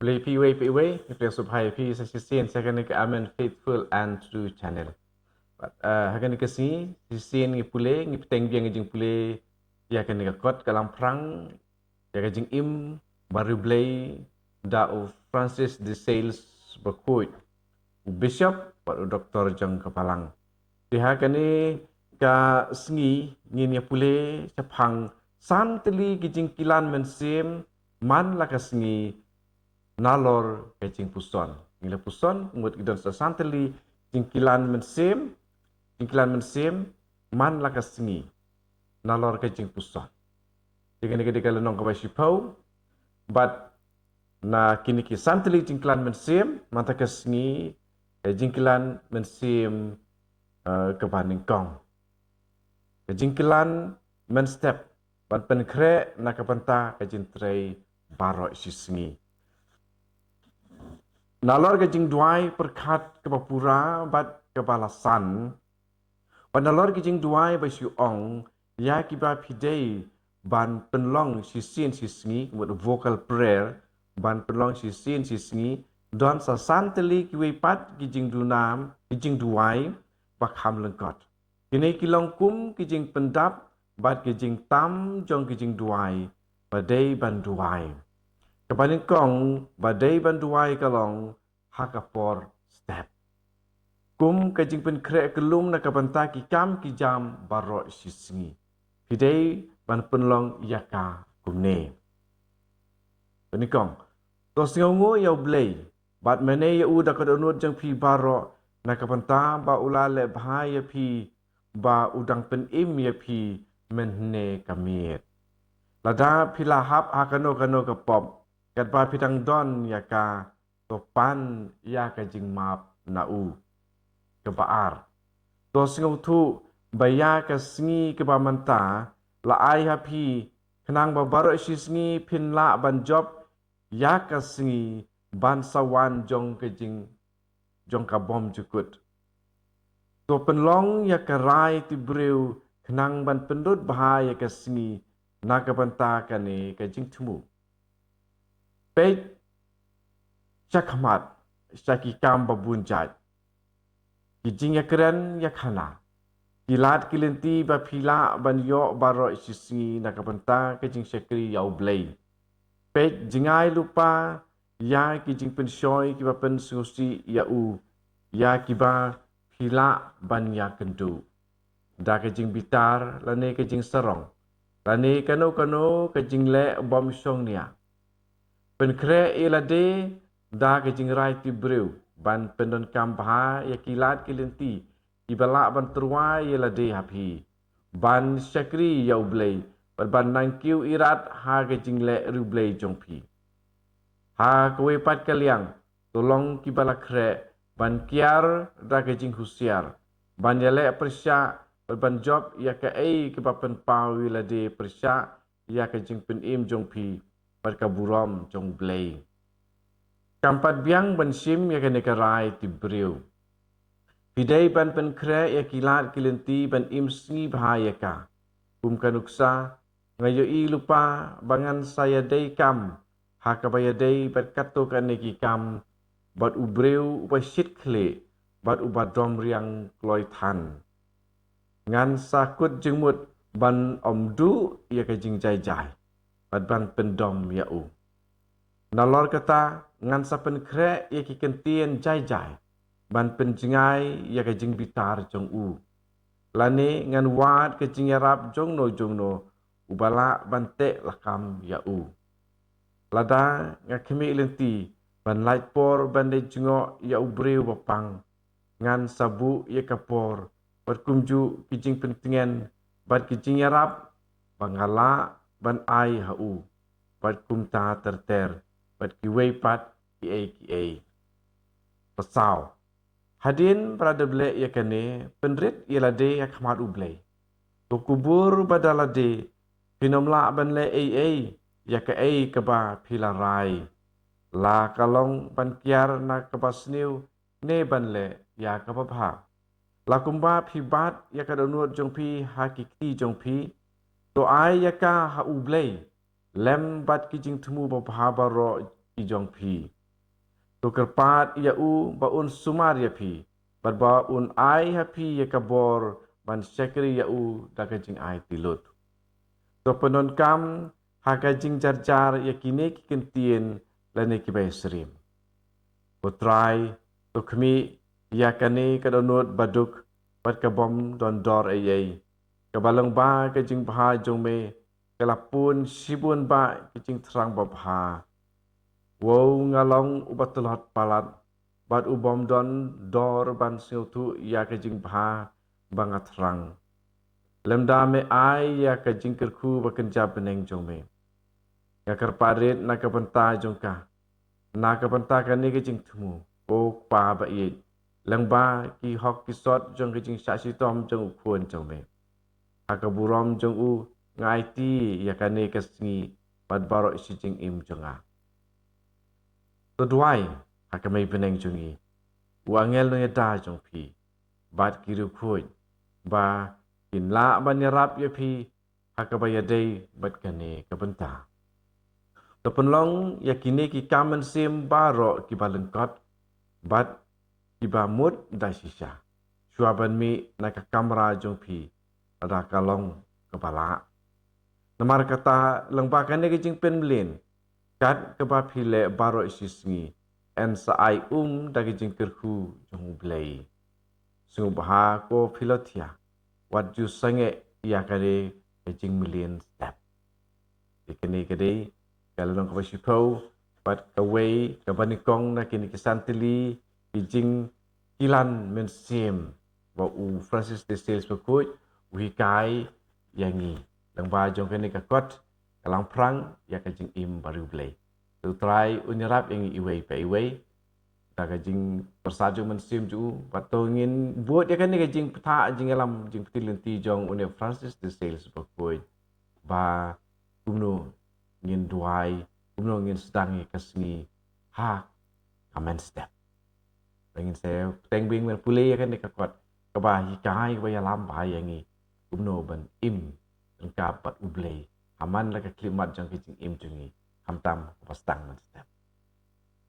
Play PUA, play supaya P session saya kena ke amen faithful and true channel. Hakan ke sini session ni pule ni peteng biang jeng pule ya kena ke kot kalam perang ya ke jeng im baru play da of Francis de Sales berkut Bishop pada Dr. Jeng Kepalang. Dia kena ke sini ni pule cepang santeli ke jeng kilan mensim man lah ke sini nalor kecing puson. Nila puson, mut idon sa santeli, jingkilan mensim, man lakas singi, nalor kecing puson. Jika ni kalau nong kabai sipau, but na kini ki santeli jingkilan mensim, manta kesingi, jingkilan mensim kebaning kong. Jingkilan menstep, ban penkre na kapanta kejintrai barok sisingi. Nalor ke jing duai perkat ke papura bat ke balasan. Nalor ke jing duai ba ong ya ki ba pidei ban penlong sisin sisngi with vocal prayer ban penlong sisin sisngi don sa santeli ki we pat ki jing dunam ki jing duai ba kham lengkot. Kini ki longkum ki jing pendap bat ki jing tam jong ki jing duai ba dei ban duai. Kepaling kong badai banduai kalong hakapor step. Kum kajing pen krek kelum na kapanta ki kam ki jam barok sisingi. Hidai ban penlong yaka kumne. Penikong. Tos ngongo yau blay. Bat mene ya u dakad unut jang pi barok na kapanta ba ulale bahaya pi ba udang pen im ya pi menhne kamit. Lada pilahap hakano kano kapop. Kat ba pitang don ya ka topan ya ka jing map na u ke baar. To singau tu baya ka singi ke ba manta la ai hapi kenang ba baro isi singi pin la ban job ya ka singi ban sawan jong ke jong ka bom jukut. To penlong ya ka rai ti breu kenang ban pendut bahaya ka singi na ka banta ka ni ka jing tumu. Pej cakmat caki kam babunjat. Kijing ya keren ya kana. Kilat kilenti ba pila ban yo baro isisingi na kapenta kijing syakri ya ublay. Pej jingai lupa ya kijing pensyoy kiba pensusi ya u. Ya kiba pila ban ya kendu. Da kijing bitar lane kijing serong. Lane kano kijing le bom syong niya. Penkre ilade da ke jingrai ti breu ban pendon kampha ya kilat kilenti ibala ban terwa ilade hapi ban syakri ya ublay ban nangkiu irat ha ke jingle rublay jongpi ha kowe pat kaliang tolong kibala kre ban kiar da ke jing husiar ban yale persya ban job ya ke ke bapen pau ilade persya ya ke jing pen im jongpi perkaburam jong blay. Kampat biang bensim ya kena kerai ti breu. Hidai ban penkre ya kilat kilenti ban imsni bahaya ka. Kanuksa ngayo i lupa bangan saya day kam. Hakabaya day berkato kaneki kam. Bat ubreu upa sit kle. Bat ubadom riang kloy tan. Ngan sakut jengmut ban omdu ya kajing jai-jai. Ban pendom ya u. Nalor kata ngan sa penkre ya ki kentien jai-jai. Ban penjengai ya ka jing bitar jong u. Lane ngan wat ka jing yarap jong no. Ubala ban te lakam ya u. Lada nga kemi lenti ban light por ban de jingo ya ubreu bapang. Ngan sabu ya kapor. Bat kumju ki jing pentingen. Bat ki jing yarap bangala ban ai hau. Bat kumta terter. Bat kiwei pat ki. Pesau. Hadin pada blek ya kene, penrit ya lade ya khamat ublay. To kubur badalade, pinomla ban le ya ke ke ba pilarai. La kalong ban kiar na ke basniu, ne ban le ya ke ba. La kumba pibat ya ke donut jongpi hakiki jongpi, to ai ya ka ha ublay. Lem bat kijing temu ba baro ki jongpi. Tu kerpat ia ba un sumar ya pi. Bat ba un ai hapi ya kabor ban syakri ya da kajing ai tilut. Tu penon kam ha kajing jar ya kini kintien lane kibai serim. Putrai tu kemi ya kani kadonut baduk bat kabom don dor ayai. Kabalang ba kajing baha jong me kalapun sibun ba kajing terang ba baha. Wow ngalong ubat telot palat bat ubom don dor ban siutu ya kajing baha bangat terang. Lemda me ai ya kajing kerku bekerja beneng jong me. Ya kerparit na kabenta jong ka. Na kabenta kani kajing temu. O pa ba iit. Lengba ki hok ki sot jong kajing saksi tom jong ukuan jong me. Hakaburom jong u ngai ti ya kani kasingi bat barok si jing im jong a. Tuduai hakamay beneng jong i. Uangel no ya da jong pi. Bat kiru kuy. Ba kinla ban yarap ya pi hakabaya day bat kani kabenta. Tepenlong ya kini ki kamen sim barok ki balengkot bat ki bamut da sisa. Suaban mi naka kamera jong pi ada kalong kepala. Namar kata lengbakan ni kejing penmelin. Kat keba pile barok sisngi. En saai da kejing kerhu jong belai. Sungu baha ko pilotia. Wat ju sange ia kade kejing million step. Ikani kade kalau nang kapasipau pat kawai kabanikong na kini kesantili kejing kilan mensim wa u Francis de Sales berkut uhikai yangi lang bajong kini kakot kalang perang ya kejing im baru belai tu try unyarap yangi iway pa iway ta kejing persaju mensim ju patungin buat ya kini kejing peta jing alam jing petilenti jong uni Francis de Sales berkut ba kumno ngin duai kumno ngin sedangi kasngi ha kamen step ingin saya tengbing men pulih kan dekat kebahi kai kebaya lambai yangi kumno ban im lengkap pat ublei aman la ka klimat jang kicing im jungi hamtam pas tang men step